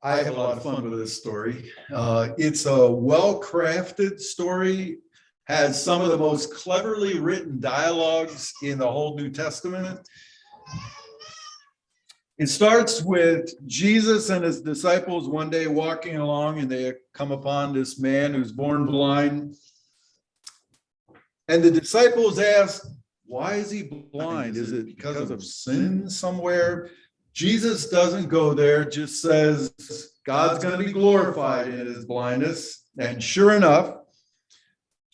I have a lot of fun with this story. It's a well-crafted story, has some of the most cleverly written dialogues in the whole New Testament. It starts with Jesus and his disciples one day walking along, and they come upon this man who's born blind. And the disciples ask, why is he blind? Is it because of sin somewhere? Jesus doesn't go there, just says God's going to be glorified in his blindness. And sure enough,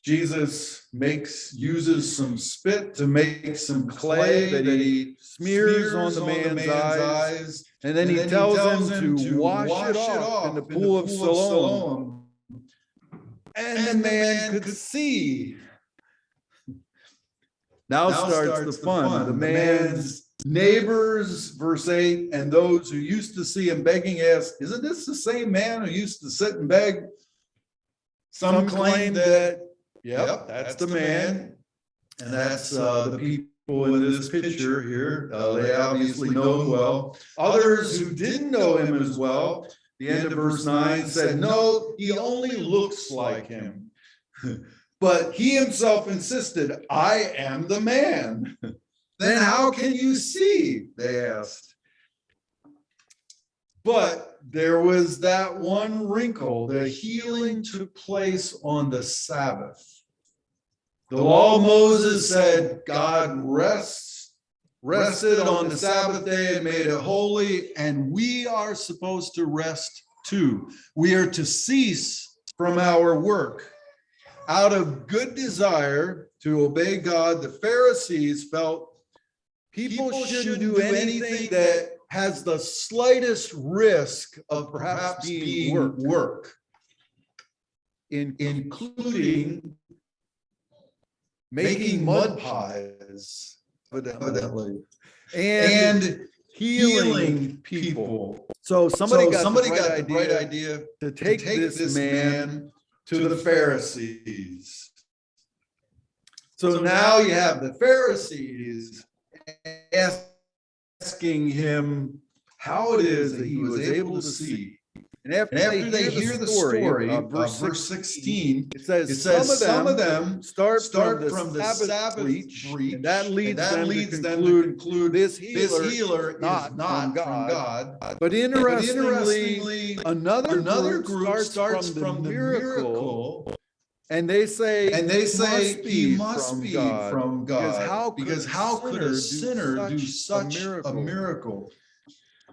Jesus uses some spit to make some clay that he smears on the man's eyes. And then he tells him to wash it off in the pool of Siloam. And the man could see. Now starts the fun. The man's neighbors, verse 8, and those who used to see him begging asked, isn't this the same man who used to sit and beg? Some claim that, yep, that's the man. And that's the people in this picture here. They obviously know him well. Others who didn't know him as well, the end of verse 9 said, no, he only looks like him. But he himself insisted, I am the man. Then how can you see? They asked. But there was that one wrinkle. The healing took place on the Sabbath. The law of Moses said God rested on the Sabbath day and made it holy, and we are supposed to rest too. We are to cease from our work. Out of good desire to obey God, the Pharisees felt people shouldn't do anything that has the slightest risk of perhaps being work, including making mud pies, evidently, and healing people. So somebody got the bright idea to take this man to the Pharisees. So now you have the Pharisees asking him how it is that he was able to see. And after they hear the story, verse 16, it says some of them start from the Sabbath breach, and that leads them to conclude this healer is not from God. But interestingly, another group starts from the miracle, and they say he must be from God, because how could a sinner do such a miracle?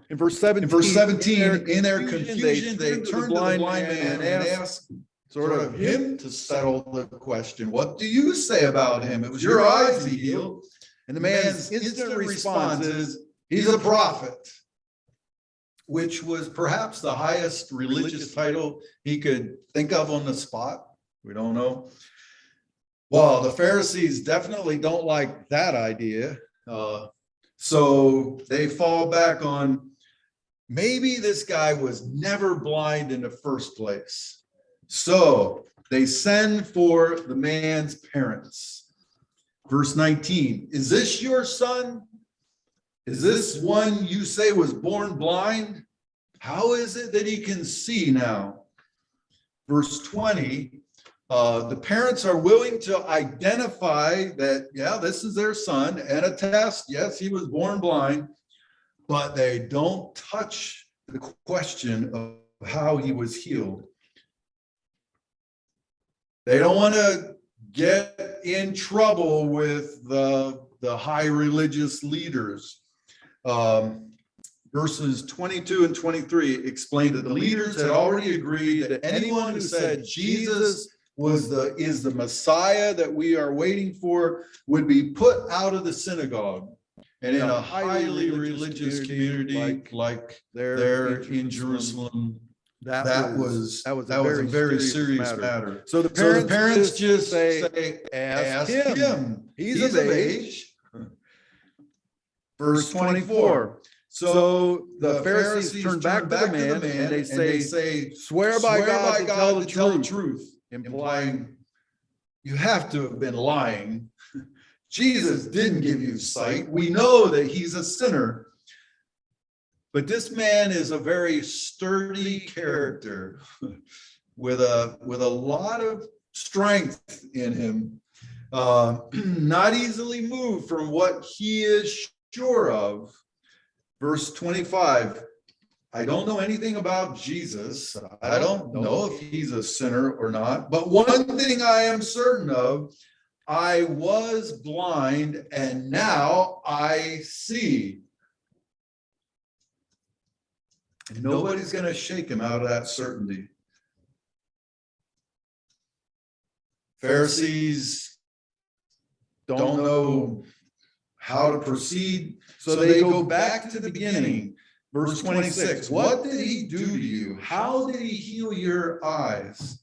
In verse 17, in their confusion, they turn to the blind man and ask sort of him to settle the question. What do you say about him? It was your eyes he healed. And the man's instant response is, he's a prophet, which was perhaps the highest religious title he could think of on the spot. We don't know. Well, the Pharisees definitely don't like that idea. So they fall back on, maybe this guy was never blind in the first place. So they send for the man's parents. Verse 19, is this your son? Is this one you say was born blind? How is it that he can see now? Verse 20, the parents are willing to identify that, yeah, this is their son, and attest, yes, he was born blind. But they don't touch the question of how he was healed. They don't want to get in trouble with the high religious leaders. Verses 22 and 23 explain that the leaders had already agreed that anyone who said Jesus is the Messiah that we are waiting for would be put out of the synagogue. And in a highly religious community like there in Jerusalem, that was a very serious matter. So the parents just say, ask him. He's of age. Verse 24. So the Pharisees turn back to the man and they say, swear by God to tell the truth, implying you have to have been lying. Jesus didn't give you sight. We know that he's a sinner. But this man is a very sturdy character with a lot of strength in him, not easily moved from what he is sure of. Verse 25, I don't know anything about Jesus. I don't know if he's a sinner or not. But one thing I am certain of, I was blind and now I see. And nobody's going to shake him out of that certainty. Pharisees don't know how to proceed, so they go back to the beginning. Verse 26, what did he do to you? How did he heal your eyes?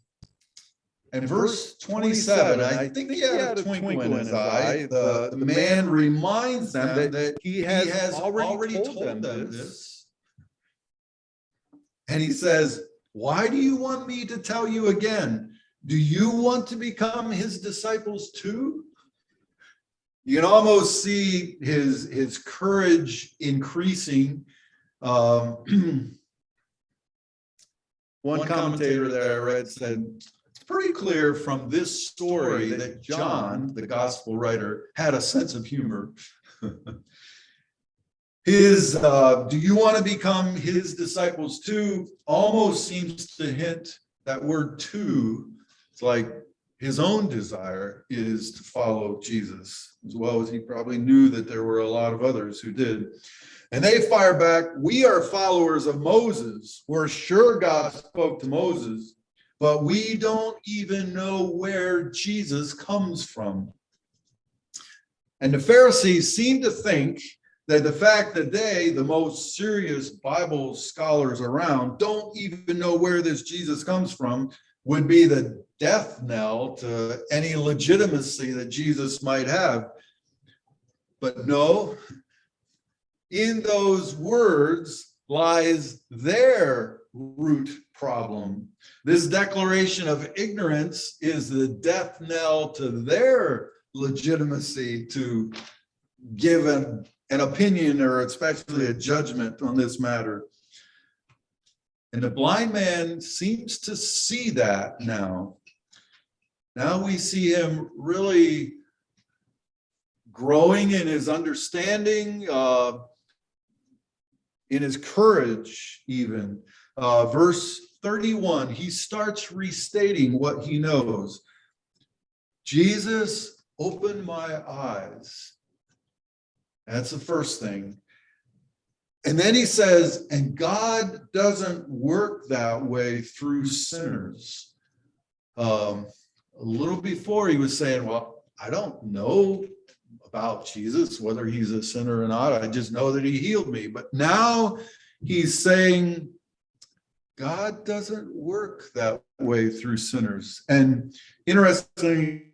And verse 27, I think he had a twinkle in his eye. The man reminds them that he has already told them this. And he says, why do you want me to tell you again? Do you want to become his disciples too? You can almost see his courage increasing. One commentator that I read said, it's pretty clear from this story that John, the gospel writer, had a sense of humor. His, do you want to become his disciples too, almost seems to hint that word too. It's like his own desire is to follow Jesus, as well as he probably knew that there were a lot of others who did. And they fire back, we are followers of Moses. We're sure God spoke to Moses, but we don't even know where Jesus comes from. And the Pharisees seem to think that the fact that they, the most serious Bible scholars around, don't even know where this Jesus comes from would be the death knell to any legitimacy that Jesus might have. But no, in those words lies their root problem. This declaration of ignorance is the death knell to their legitimacy to give an opinion or especially a judgment on this matter. And the blind man seems to see that now. Now we see him really growing in his understanding, in his courage even. Verse 31, he starts restating what he knows. Jesus opened my eyes. That's the first thing. And then he says, and God doesn't work that way through sinners. A little before he was saying, well, I don't know about Jesus, whether he's a sinner or not. I just know that he healed me. But now he's saying, God doesn't work that way through sinners. And interestingly,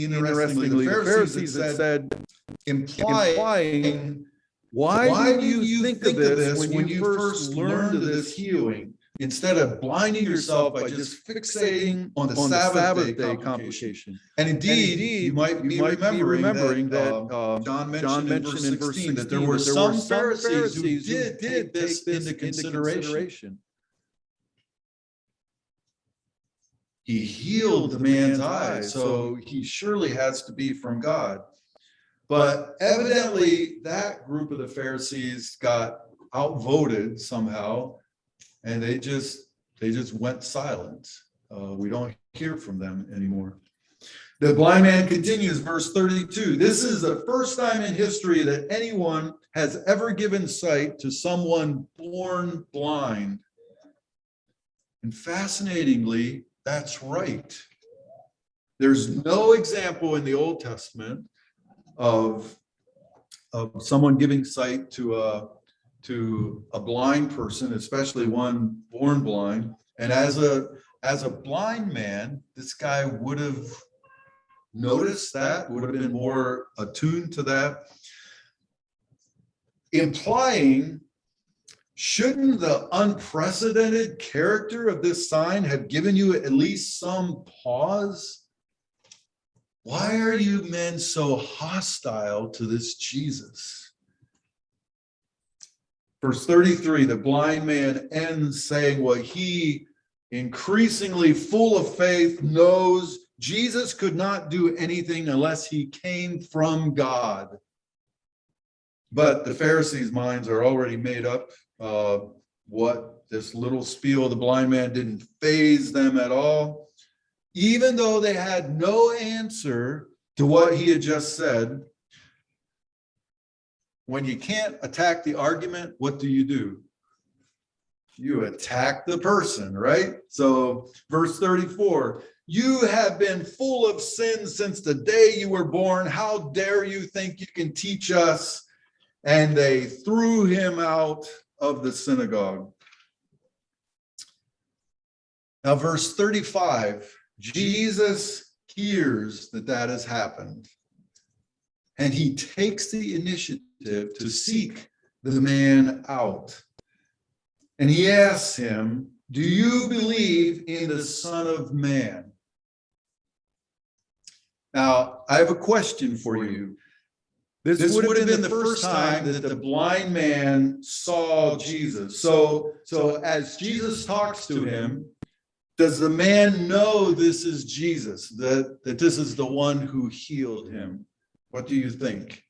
the Pharisees had said, implying, why do you think of this when you first learned of this healing, instead of blinding yourself by just fixating on the Sabbath day complication? And indeed, you might be remembering that John mentioned in verse 16 that there were some Pharisees who did take this into consideration. He healed the man's eyes, so he surely has to be from God. But evidently, that group of the Pharisees got outvoted somehow, and they just went silent. We don't hear from them anymore. The blind man continues, verse 32. This is the first time in history that anyone has ever given sight to someone born blind. And fascinatingly, that's right. There's no example in the Old Testament of someone giving sight to a blind person, especially one born blind. And as a blind man, this guy would have noticed that, would have been more attuned to that, implying shouldn't the unprecedented character of this sign have given you at least some pause? Why are you men so hostile to this Jesus? Verse 33, the blind man ends saying what he, increasingly full of faith, knows Jesus could not do anything unless he came from God. But the Pharisees' minds are already made up. What this little spiel of the blind man didn't faze them at all. Even though they had no answer to what he had just said, when you can't attack the argument, what do? You attack the person, right? So verse 34, you have been full of sin since the day you were born. How dare you think you can teach us? And they threw him out of the synagogue. Now, verse 35, Jesus hears that has happened. And he takes the initiative to seek the man out. And he asks him, do you believe in the Son of Man? Now, I have a question for you. This would have been the first time that the blind man saw Jesus. So as Jesus talks to him, does the man know this is Jesus, that this is the one who healed him? What do you think?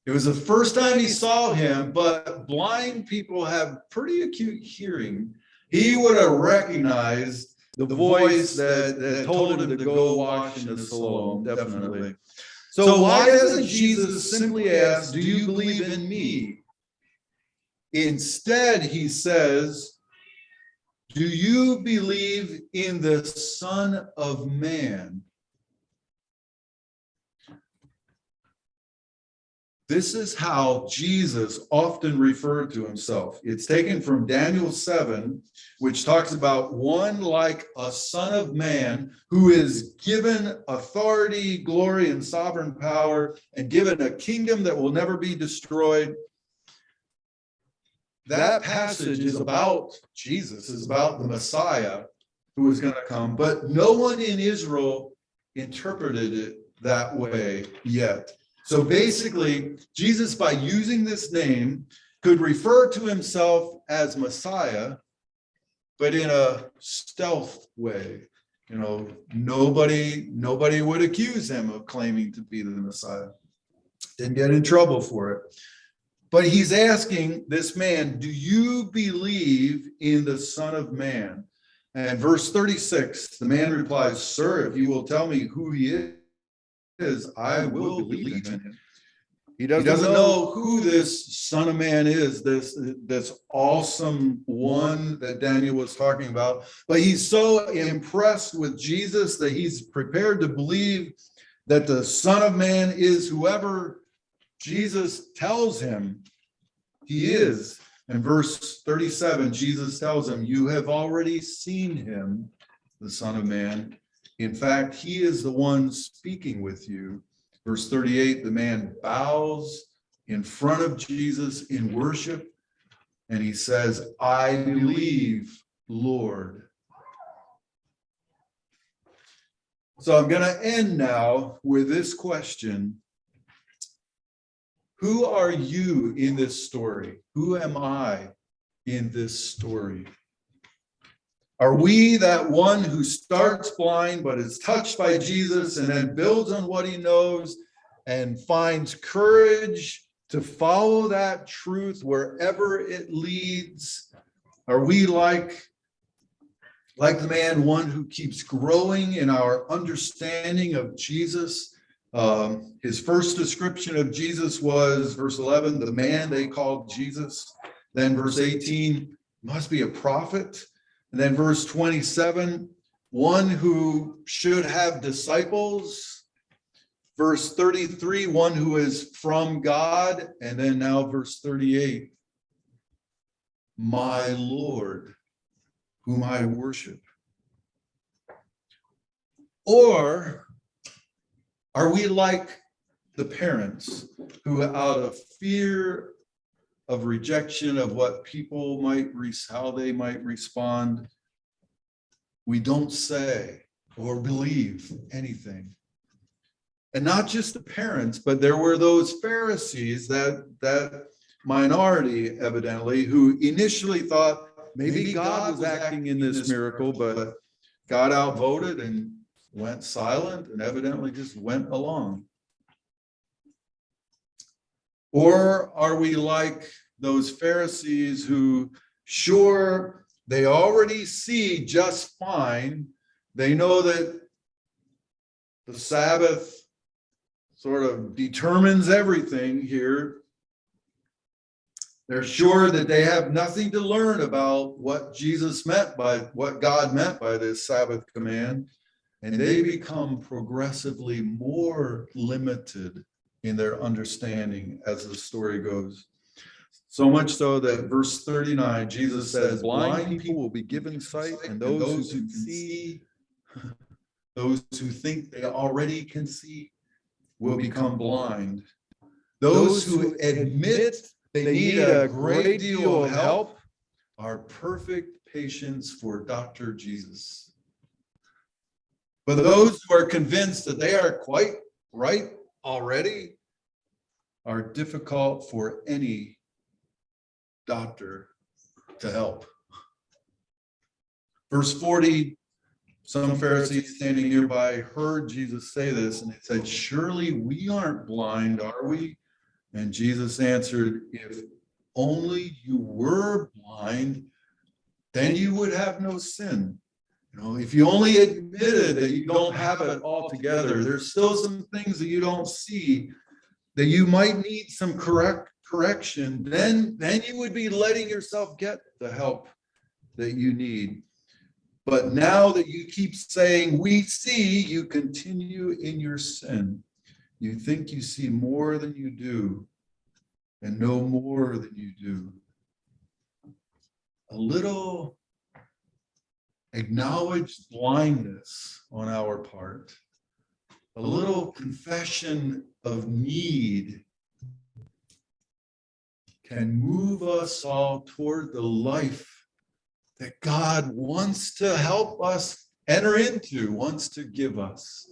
It was the first time he saw him, but blind people have pretty acute hearing. He would have recognized the voice that told him to go wash in the Siloam, definitely. So why doesn't Jesus simply ask, do you believe in me? Instead, he says, do you believe in the Son of Man? This is how Jesus often referred to himself. It's taken from Daniel 7, which talks about one like a son of man who is given authority, glory, and sovereign power, and given a kingdom that will never be destroyed. That passage is about Jesus, is about the Messiah who is going to come, but no one in Israel interpreted it that way yet. So basically, Jesus, by using this name, could refer to himself as Messiah, but in a stealth way. You know, nobody would accuse him of claiming to be the Messiah. Didn't get in trouble for it. But he's asking this man, do you believe in the Son of Man? And verse 36, the man replies, sir, if you will tell me who he is, I will believe in him. He doesn't know who this Son of Man is, this awesome one that Daniel was talking about, but he's so impressed with Jesus that he's prepared to believe that the Son of Man is whoever Jesus tells him he is. In verse 37, Jesus tells him, you have already seen him, the Son of Man. In fact, he is the one speaking with you. Verse 38, the man bows in front of Jesus in worship, and he says, I believe, Lord. So I'm going to end now with this question. Who are you in this story? Who am I in this story? Are we that one who starts blind but is touched by Jesus and then builds on what he knows and finds courage to follow that truth wherever it leads? Are we like the man, one who keeps growing in our understanding of Jesus? His first description of Jesus was, verse 11, the man they called Jesus. Then verse 18, must be a prophet. And then verse 27, one who should have disciples. Verse 33, one who is from God. And then now verse 38, my Lord, whom I worship. Or are we like the parents who, out of fear of rejection of what people might, how they might respond, we don't say or believe anything. And not just the parents, but there were those Pharisees, that minority evidently, who initially thought maybe God was acting in this miracle, but God outvoted and went silent and evidently just went along. Or are we like those Pharisees who, sure, they already see just fine, they know that the Sabbath sort of determines everything here. They're sure that they have nothing to learn about what Jesus meant by, what God meant by this Sabbath command, and they become progressively more limited in their understanding as the story goes. So much so that verse 39, Jesus says, blind people will be given sight, and those who can see, those who think they already can see, will become blind. Those who admit they need a great deal of help are perfect patients for Dr. Jesus. But those who are convinced that they are quite right already are difficult for any doctor to help. Verse 40, some Pharisees standing nearby heard Jesus say this, and they said, surely we aren't blind, are we? And Jesus answered, if only you were blind, then you would have no sin. You know, if you only admitted that you don't have it all together, there's still some things that you don't see, that you might need some correction, then you would be letting yourself get the help that you need. But now that you keep saying, we see, you continue in your sin. You think you see more than you do and know more than you do. A little acknowledged blindness on our part, a little confession of need can move us all toward the life that God wants to help us enter into, wants to give us.